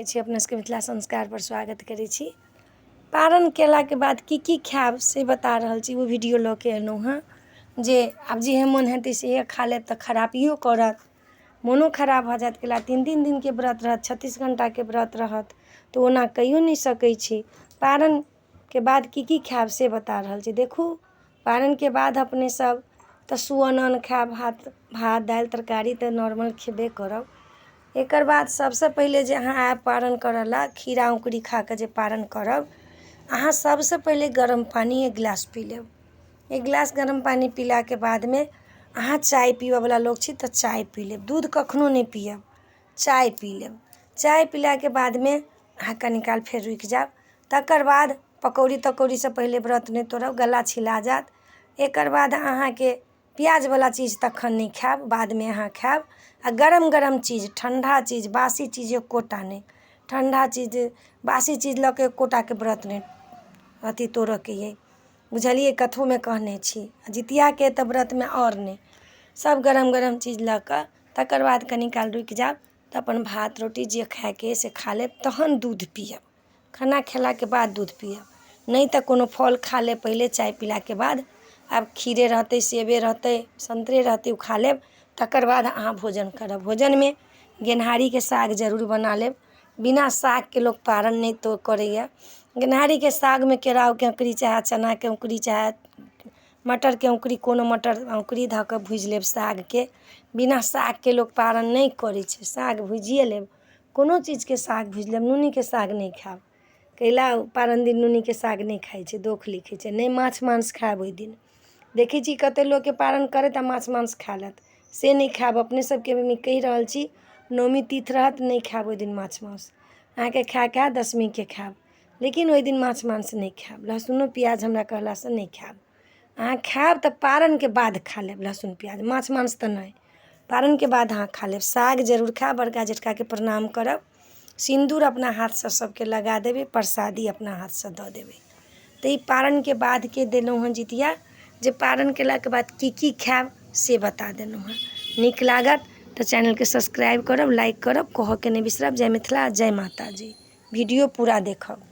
लगै छी अपना सबके मिथिला संस्कार पर स्वागत करै छी। पारण केलाके बाद की खायब से बता रहल छी। वो वीडियो लऽ के एलहुँ हँ जे आब जेहे मोन हेतै से खा लेब तऽ खराबियो करत, मोनो खराब भऽ जायत। केला 3-3 दिनके व्रत रहत, 36 घंटाके व्रत रहत, तऽ ओना कहियो नहि सकै छी। पारणके बाद की खायब से बता रहल छी। देखू, पारणके बाद अपने सब तऽ सुअन खायब, भात दालि तरकारी तऽ नॉर्मल खेबे करब। एकर बाद सबसँ पहिले जे अहाँ आयब पारण करऽ ला, खीरा औंकड़ी खा कऽ जे पारण करब, अहाँ सबसँ पहिले गरम पानी 1 गिलास पी लेब। 1 गिलास गरम पानी पीलाके बादमे अहाँ चाय पीबऽवला लोक छी तऽ चाय पी लेब, दूध कखनो नहि पियब, चाय पी लेब। चाय पीलाके बादमे अहाँ कनी काल फेर रुकि जायब। तकर बाद पकौड़ी तकौड़ीसँ पहिले व्रत नहि तोड़ब, गला छिला जायत। एकर बाद अहाँके प्याजवला चीज तखन नहि खायब, बादमे अहाँ खायब। आ गरम गरम चीज, ठण्डा चीज, बासी चीज एकोटा नहि। ठण्डा चीज बासी चीज लऽ के एकोटाके व्रत नहि तोड़ऽके अइ, बुझलियै? कथोमे कहने छी। जितियाके तऽ व्रतमे आओर नहि, सब गरम गरम चीज लऽ कऽ तकर बाद कनी काल रुकि जायब तऽ अपन भात रोटी जे खायके अइ से खा लेब, तहन दूध पियब। खाना खेलाके बाद दूध पियब, नहि तऽ कोनो फल खा लेब पहिले चाय पीलाके बाद। आब खीरे रहतै, सेबे रहतै, सन्तरे रहतै, ओ खा लेब। तकर बाद अहाँ भोजन करब। भोजनमे गेनहारीके साग जरूर बना लेब, बिना सागके लोक पारण नहि तो करैए। गेनहारीके सागमे केराउके औंकड़ी चाहे चनाके औंकड़ी चाहे मटरके औंकड़ी, कोनो मटर औंकड़ी धऽ कऽ भूजि लेब सागके। बिना सागके लोक पारण नहि करै छै, साग भुजिए लेब। कोनो चीजके साग भुजि लेब, नूनीके साग नहि खायब। कैला पारण दिन नूनीके साग नहि खाइ छै, दोख लिखै छै। नहि माछ मांस खायब ओहि दिन। देखै छी कतेक लोकके पारण करैत आ माछ मांस खा लेत, से नहि खायब। अपने सबके कहि रहल छी, नौमी तीथ रहत, नहि खायब ओहि दिन माछ मांस। अहाँके खायके हैत दशमीके खायब, लेकिन ओहि दिन माछ मांस नहि खायब। लहसुनो प्याज हमरा कहलासँ नहि खायब। अहाँ खायब तऽ पारणके बाद खा लेब लहसुन प्याज, माछ मांस तऽ नहि। पारणके बाद अहाँ खा लेब। साग जरूर खायब, बड़का जेठकाके प्रणाम करब, सिन्दूर अपना हाथसँ सबके लगा देबै, प्रसादी अपना हाथसँ दऽ देबै। तऽ ई पारणके बादके देलहुँ हँ जितिया, जे पारण केलाके बाद की खायब से बता देलहुँ हँ। नीक लागत तऽ चैनलके सब्सक्राइब करब, लाइक करब, कहऽके नहि बिसरब। जय मिथिला, जय माता दी। वीडियो पूरा देखब।